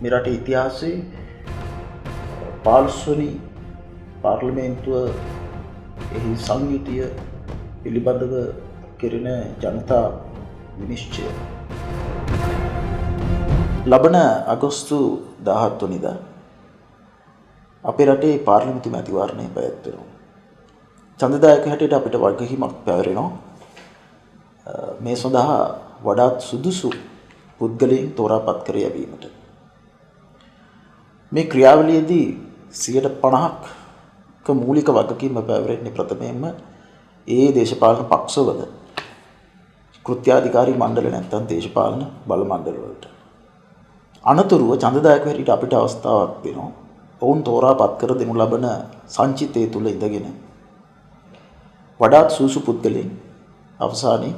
මේ රටේ ඉතිහාසයේ 15 වෙනි පාර්ලිමේන්තුව එහි සංයුතිය පිළිබඳව කෙරෙන ජනතා විනිශ්චය ලබන අගෝස්තු 17 වෙනිදා අපේ රටේ පාර්ලිමේන්තු මැතිවරණය පැවැත්වෙනවා. ඡන්දදායක හැටියට අපිට වගකීමක් පැවරෙනවා. මේ සඳහා වඩාත් සුදුසු පුද්ගලයන් තෝරාපත් කර යැවීමට. මේ ක්‍රියාවලියේදී 50%ක මූලික වගකීම පැවරෙන්නේ ප්‍රථමයෙන්ම ඒ දේශපාලන පක්ෂවල කෘත්‍යාධිකාරී මණ්ඩල නැත්නම් දේශපාලන බල මණ්ඩල වලට. අනතුරුව ඡන්දදායක හැටියට අපිට අවස්ථාවක් දෙනවා. ඔවුන් තෝරාපත් කර දෙනු ලබන සංචිතය තුල ඉඳගෙන වඩාත් සුසු පුද්ගලයන් අවසානයේ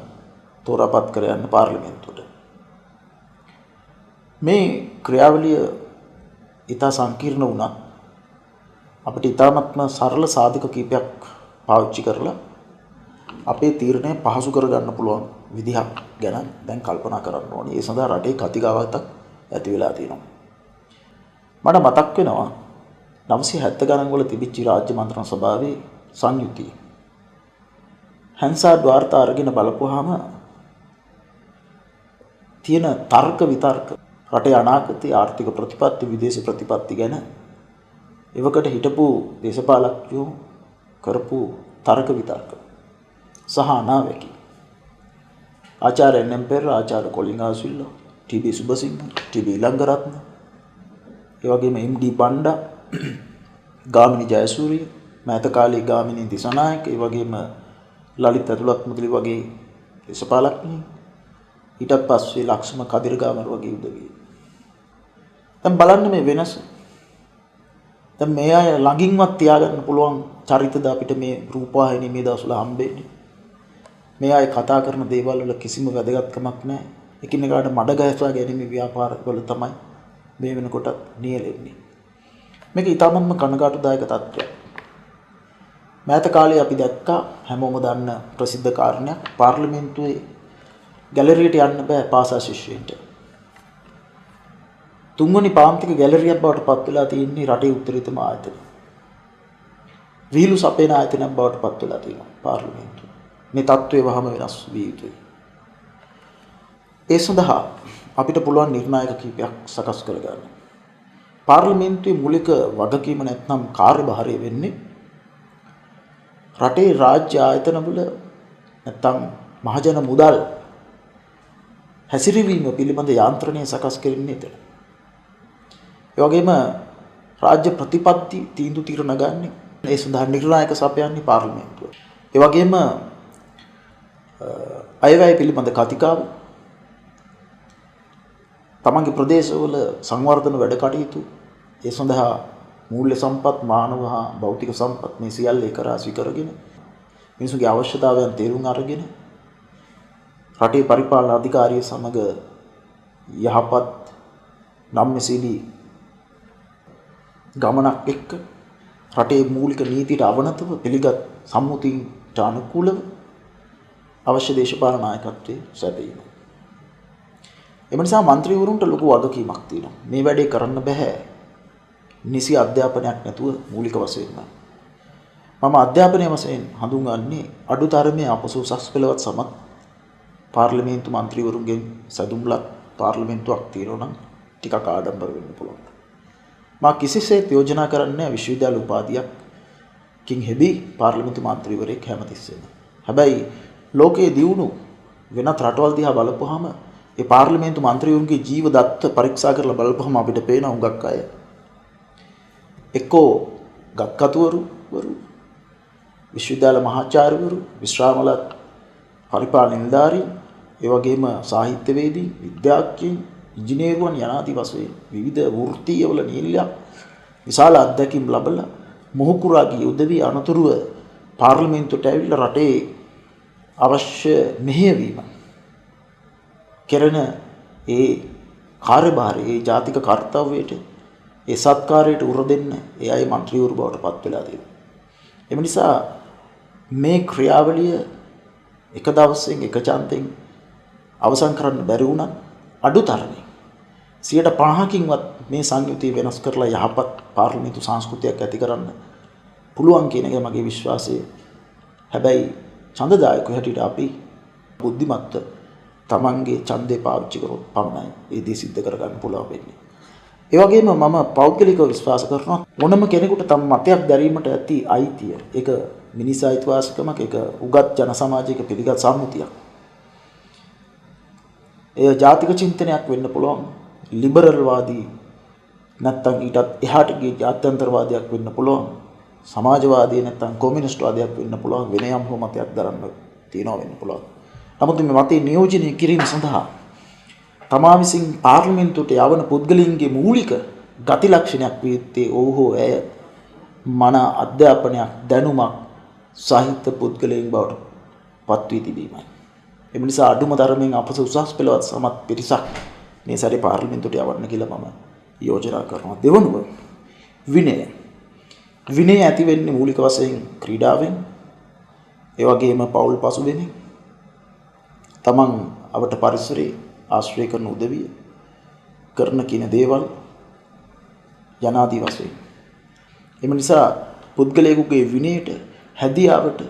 තෝරාපත් කර යන්න පාර්ලිමේන්තුවට. මේ ක්‍රියාවලිය ඉතා සංකීර්ණ වුණා. අපිට ඉතාමත්ම සරල සාධක කීපයක් පාවිච්චි කරලා අපේ තීරණය පහසු කරගන්න පුළුවන් විදිහක් ගැන දැන් කල්පනා කරන්න ඕනේ. ඒ සඳහා රටේ කතිකාවතක් ඇති වෙලා තියෙනවා. මට මතක් වෙනවා 970 ගණන් වල තිබිච්ච රාජ්‍ය මන්ත්‍රණ සභාවේ සංයුතිය. හැන්සාඩ් වාර්තා අරගෙන බලපුවාම තියෙන තර්ක විතර්ක රටේ අනාගතයේ ආර්ථික ප්‍රතිපත්ති විදේශ ප්‍රතිපත්ති ගැන එවකට හිටපු දේශපාලකයෝ කරපු තර්ක විතර්ක සහ අනාවැකි ආචාර්ය එන්.එම්. පෙරේරා, ආචාර්ය කොලින් ආසිල්ල, ටී.බී. සුබසිංහ, ටී.බී. ඊළඟරත්න, ඒ වගේම එම්.ඩී. බණ්ඩා, ගාමිණී ජයසූරිය, මෑත කාලේ ගාමිණී දිසානායක, ඒ වගේම ලලිත් ඇතුළත් මුදලි වගේ දේශපාලකයන්, ඊටත් පස්සේ ලක්ෂ්ම කදිරගාමර වගේ උදවිය. දැන් බලන්න මේ වෙනස. දැන් මේ අය ළඟින්වත් තියාගන්න පුළුවන් චරිතද අපිට මේ රූපවාහිනී මේ දවස්වල හම්බෙන්නේ. මේ අය කතා කරන දේවල් වල කිසිම වැදගත්කමක් නැහැ. එකිනෙකාට මඩ ගහලා ගැනීම ව්‍යාපාරවල තමයි මේ වෙනකොට නියැලෙන්නේ. මේක ඊටමත්ම කනගාටුදායක තත්ත්වයක්. මෑත කාලේ අපි දැක්කා හැමෝම දන්න ප්‍රසිද්ධ කාරණයක් පාර්ලිමේන්තුවේ ගැලරියට යන්න බෑ පාසා ශිෂ්‍යයින්ට. තුන්වෙනි පාන්තික ගැලරියක් බවට පත් වෙලා තියෙන්නේ රටේ උත්තරීතම ආයතන. විහිළු සපේන ආයතනයක් බවට පත් වෙලා තියෙනවා පාර්ලිමේන්තුව. මේ තත්ත්වය වහම වෙනස් විය යුතුයි. ඒ සඳහා අපිට පුළුවන් නිර්ණායක කීපයක් සකස් කරගන්න. පාර්ලිමේන්තුවේ මූලික වගකීම නැත්නම් කාර්යභාරය වෙන්නේ රටේ රාජ්‍ය ආයතනවල නැත්නම් මහජන මුදල් හැසිරවීම පිළිබඳ යාන්ත්‍රණය සකස් කිරීමේ එතන. ඒ වගේම රාජ්‍ය ප්‍රතිපත්ති තීන්දුව తీරන ගන්නේ ඒ සඳහා නිර්ණායක සපයන්නේ පාර්ලිමේන්තුව. ඒ වගේම අයවැය පිළිබඳ කතිකාව තමන්ගේ ප්‍රදේශවල සංවර්ධන වැඩ කටයුතු ඒ සඳහා මූල්‍ය සම්පත් මානව හා භෞතික සම්පත් මේ සියල්ල එක රාශී කරගෙන මිනිසුන්ගේ අවශ්‍යතාවයන් තේරුම් අරගෙන රටේ පරිපාලන අධිකාරිය සමග යහපත් නම්මැසිලි ගමනක් එක්ක රටේ මූලික නීතියට අවනතව පිළිගත් සම්මුතියට අනුකූලව අවශ්‍ය දේශපාලන නායකත්වයේ සැපයීම. එම නිසා മന്ത്രിවරුන්ට ලොකු වගකීමක් තියෙනවා. මේ වැඩේ කරන්න බෑ නිසි අධ්‍යාපනයක් නැතුව මූලික වශයෙන්ම. මම අධ්‍යාපනය වශයෙන් හඳුන්වන්නේ අඩුතරමේ අපසු උසස් පෙළවත් සමත් පාර්ලිමේන්තු മന്ത്രിවරුන්ගෙන් සැදුම්ලත් පාර්ලිමේන්තුවක් තියෙනවා නම් ටිකක් ආඩම්බර වෙන්න පුළුවන්. මා කිසිසේත් යෝජනා කරන්නේ විශ්වවිද්‍යාල උපාධියකින් හෙබි පාර්ලිමේන්තු മന്ത്രിවරයෙක් හැමතිස්සෙම. හැබැයි ලෝකයේ දියුණු වෙනත් රටවල් දිහා බලපුවාම ඒ පාර්ලිමේන්තු മന്ത്രിවරුන්ගේ ජීව දත්ත පරීක්ෂා කරලා බලපුවාම අපිට පේන හුඟක් අය එක්කෝ ගත්කතුවරු විශ්වවිද්‍යාල මහාචාර්යවරු, විශ්‍රාමලත් පරිපාලන නිලධාරීන්, ඒ වගේම සාහිත්‍යවේදී, විද්‍යාඥයන්, ඉංජිනේරුවන් යනාදී වශයෙන් විවිධ වෘත්තීයවල නිලයක් විශාල අත්දැකීම් ලැබලා මොහුකුරා ගිය උදවිය අනතුරුව පාර්ලිමේන්තුවට ඇවිල්ලා රටේ අවශ්‍ය මෙහෙයවීම කෙරෙන ඒ කාර්යභාරය, ඒ ජාතික කර්තව්‍යයට, ඒ සත්කාරයට උර දෙන්න ඒ අය മന്ത്രിවරු බවට පත් වෙලා තියෙනවා. එම නිසා මේ ක්‍රියාවලිය එක දවසෙන් එක ඡන්දෙන් අවසන් කරන්න බැරි වුණත් අඩුතරමේ 50%කින්වත් මේ සංයුතිය වෙනස් කරලා යහපත් පාර්ලිමේන්තු සංස්කෘතියක් ඇති කරන්න පුළුවන් කියන එක මගේ විශ්වාසය. හැබැයි ඡන්දදායකයෝ හැටියට අපි බුද්ධිමත්ව තමන්ගේ ඡන්දේ පාවිච්චි කරොත් පමණයි ඒ දේ සිද්ධ කරගන්න පුළුවන් වෙන්නේ. ඒ වගේම මම පෞද්ගලිකව විශ්වාස කරනවා මොනම කෙනෙකුට තම මතයක් දැරීමට ඇති අයිතිය. ඒක මිනිස් අයිතිවාසිකමක්, ඒක උගත් ජන සමාජයක පිළිගත් සම්මුතියක්. එය ජාතික චින්තනයක් වෙන්න පුළුවන්, ලිබරල් වාදී නැත්නම් ඊටත් එහාට ගිය ජාත්‍යන්තරවාදයක් වෙන්න පුළුවන්, සමාජවාදී නැත්නම් කොමියුනිස්ට් වාදයක් වෙන්න පුළුවන්, වෙන යම් හෝ මතයක් දරන්න තියනවා වෙන්න පුළුවන්. නමුත් මේ මතය නියෝජනය කිරීම සඳහා තමා විසින් පාර්ලිමේන්තුවට යවන පුද්ගලයන්ගේ මූලික ගති ලක්ෂණයක් විය යුත්තේ ඔහු ඇය මන අධ්‍යාපනයක් දැනුමක් සහිත පුද්ගලයන් බවට පත් වී තිබීමයි. ඒ නිසා අඩුම තරමින් අපස උසස් පෙළවත් සමත් පිරිසක් මේ සැරේ පාර්ලිමේන්තුවට යවන්න කියලා මම යෝජනා කරනවා. දෙවනුව විනය. විනය ඇති වෙන්නේ මූලික වශයෙන් ක්‍රීඩාවෙන්, ඒ වගේම පෞල් පසුබිමින්, තමන් අවට පරිසරයේ ආශ්‍රය කරන උදවිය කරන කින දේවල් යනාදී වශයෙන්. එම නිසා පුද්ගලයෙකුගේ විනයට හැදියාවට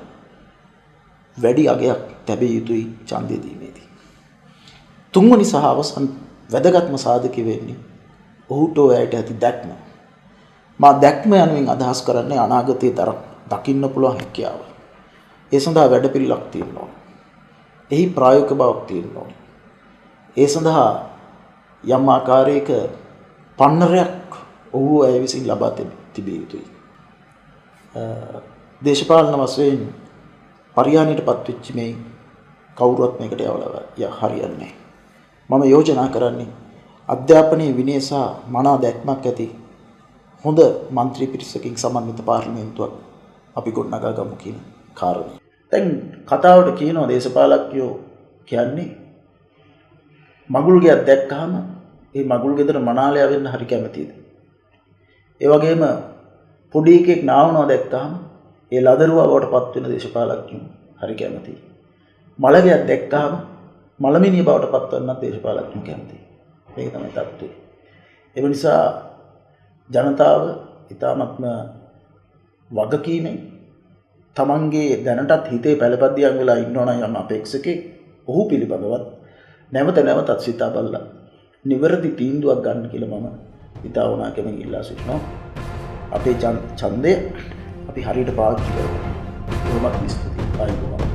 වැඩි අගයක් තැබිය යුතුයි ඡන්දය දීමේදී. තුන්වනි සහ අවසන් වැදගත්ම සාධකය වෙන්නේ ඔහුට ඔයයට ඇති දැක්ම. මා දැක්ම යනුවෙන් අදහස් කරන්නේ අනාගතයේ දකින්න පුළුවන් හැකියාව. ඒ සඳහා වැඩපිළිවෙලක් තියෙනවා. එහි ප්‍රායෝගික බවක් තියෙනවා. ඒ සඳහා යම් ආකාරයක පන්නරයක් ඔහු ඇය විසින් ලබා තිබිය යුතුයි. දේශපාලන වශයෙන් පරිහානියටපත් වෙච්ච මේ කවුරුවත් මේකට යවලා හරියන්නේ. මම යෝජනා කරන්නේ අධ්‍යාපනයේ විනය සහ මනා දැක්මක් ඇති හොඳ മന്ത്രി පිරිසකින් සමන්විත පාර්ලිමේන්තුවක් අපි ගොඩනගා ගමු කියන කාරණය. දැන් කතාවට කියනවා දේශපාලකයෝ කියන්නේ මගුල් ගෙයක් දැක්කහම ඒ මගුල් ගෙදර මනාලයා වෙන්න හරි කැමතිද? ඒ වගේම පොඩි එකෙක් නාවනවා දැක්කහම ඒ ලදරුවා බවට පත් වෙන දේශපාලකයෝ හරි කැමතියි. මල ගෙයක් දැක්කහම මලමිනිය බවට පත් වෙන දේශපාලකයෝ කැමතියි. මේක තමයි තත්ත්වය. ඒ නිසා ජනතාව ඊටාත්ම වගකීමෙන් තමන්ගේ දැනටත් හිතේ පළපදියම් වෙලා ඉන්නවනම් යම් අපේක්ෂකෙක් ඔහු පිළිබඳවත් නැවතත් සිතා බලලා නිවැරදි තීන්දුවක් ගන්න කියලා මම හිතාවනාකමින් ඉල්ලා සිටිනවා. අපේ ඡන්දය අපි හරියට පාවිච්චි කරමු. බොහොමත් ස්තුතියි.